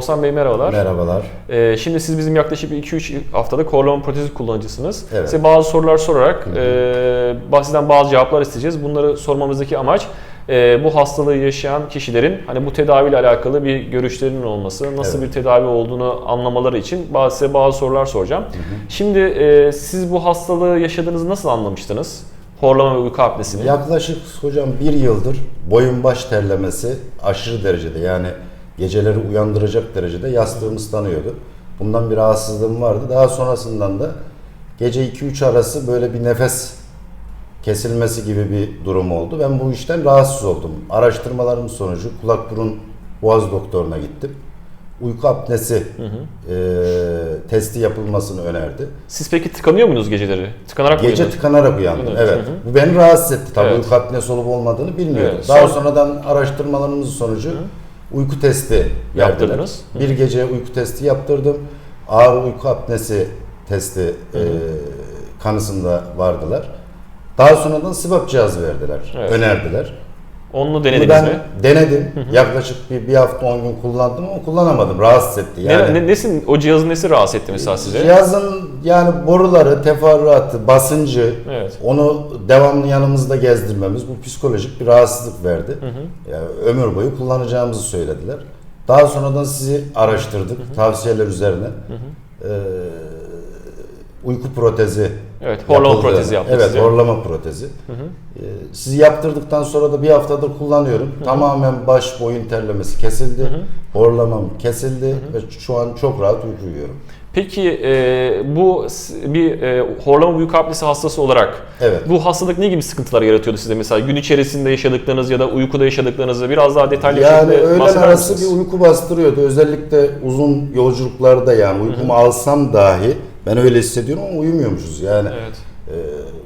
Oğuzhan Bey merhabalar. Merhabalar. Şimdi siz bizim yaklaşık 2-3 haftalık horlama protezi kullanıcısınız. Evet. Size bazı sorular sorarak sizden bazı cevaplar isteyeceğiz. Bunları sormamızdaki amaç bu hastalığı yaşayan kişilerin hani bu tedaviyle alakalı bir görüşlerinin olması, nasıl bir tedavi olduğunu anlamaları için size bazı sorular soracağım. Şimdi siz bu hastalığı yaşadığınızı nasıl anlamıştınız? Horlama ve uyku apnesini. Yaklaşık hocam 1 yıldır boyun baş terlemesi aşırı derecede, yani geceleri uyandıracak derecede yastığım ıslanıyordu. Bundan bir rahatsızlığım vardı. Daha sonrasından da gece 2-3 arası böyle bir nefes kesilmesi gibi bir durum oldu. Ben bu işten rahatsız oldum. Araştırmalarım sonucu kulak burun boğaz doktoruna gittim. Uyku apnesi testi yapılmasını önerdi. Siz peki tıkanıyor muydunuz geceleri? Tıkanarak Gece mıydınız? tıkanarak uyandım. Evet. Bu beni rahatsız etti. Tabii uyku apnesi olup olmadığını bilmiyordum. Evet. Daha sonradan araştırmalarımız sonucu uyku testi verdiler. Yaptırdınız. Bir gece uyku testi yaptırdım. Ağır uyku apnesi testi kanısında vardılar. Daha sonradan SWAP cihazı verdiler. Önerdiler. Onu denediniz Ben mi? denedim. Yaklaşık bir hafta 10 gün kullandım ama kullanamadım. Rahatsız etti. Yani O cihazın nesi rahatsız etti mesela size? cihazın yani boruları, teferruatı, basıncı, onu devamlı yanımızda gezdirmemiz bu psikolojik bir rahatsızlık verdi. Yani ömür boyu kullanacağımızı söylediler. Daha sonradan sizi araştırdık tavsiyeler üzerine. Uyku protezi horlama protezi yaptık Evet, size. horlama protezi. Sizi yaptırdıktan sonra da bir haftadır kullanıyorum. Tamamen baş boyun terlemesi kesildi. Horlamam kesildi ve şu an çok rahat uyku uyuyorum. Peki bu bir horlama uyku apnesi hastası olarak bu hastalık ne gibi sıkıntılar yaratıyordu size? Mesela gün içerisinde yaşadıklarınız ya da uykuda yaşadıklarınızı biraz daha detaylı bir yani şekilde öğlen bahseder arası misiniz? bir uyku bastırıyordu. Özellikle uzun yolculuklarda, yani uykumu alsam dahi ben öyle hissediyorum ama uyumuyormuşuz yani.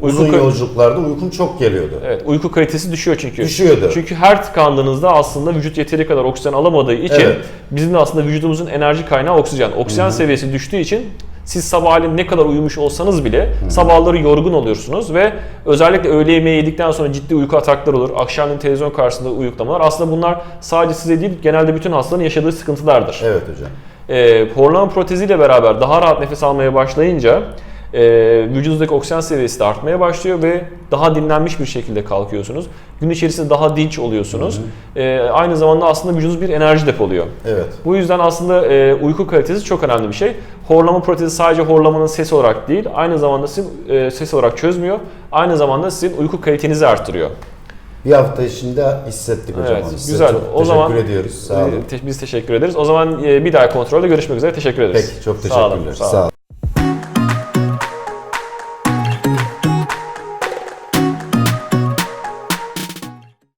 Uzun yolculuklarda uykum çok geliyordu. Evet, uyku kalitesi düşüyor çünkü. Düşüyordu. Çünkü her tıkandığınızda aslında vücut yeteri kadar oksijen alamadığı için bizim de aslında vücudumuzun enerji kaynağı oksijen. Oksijen seviyesi düştüğü için siz sabahleyin ne kadar uyumuş olsanız bile sabahları yorgun oluyorsunuz ve özellikle öğle yemeği yedikten sonra ciddi uyku atakları olur. Akşamleyin televizyon karşısında uyuklamalar. Aslında bunlar sadece size değil, genelde bütün hastaların yaşadığı sıkıntılardır. Evet hocam. Horlama proteziyle beraber daha rahat nefes almaya başlayınca vücudunuzdaki oksijen seviyesi de artmaya başlıyor ve daha dinlenmiş bir şekilde kalkıyorsunuz. Gün içerisinde daha dinç oluyorsunuz. Aynı zamanda aslında vücudunuz bir enerji depoluyor. Evet. Bu yüzden aslında uyku kalitesi çok önemli bir şey. Horlama protezi sadece horlamanın sesi olarak değil, aynı zamanda sizin ses olarak çözmüyor. Aynı zamanda sizin uyku kalitenizi artırıyor. Bir hafta içinde hissettik hocam. Size güzel. çok teşekkür ediyoruz. Sağ olun. Biz teşekkür ederiz. O zaman bir daha kontrolde görüşmek üzere. Teşekkür ederiz. Peki, çok teşekkürler. Sağ olun.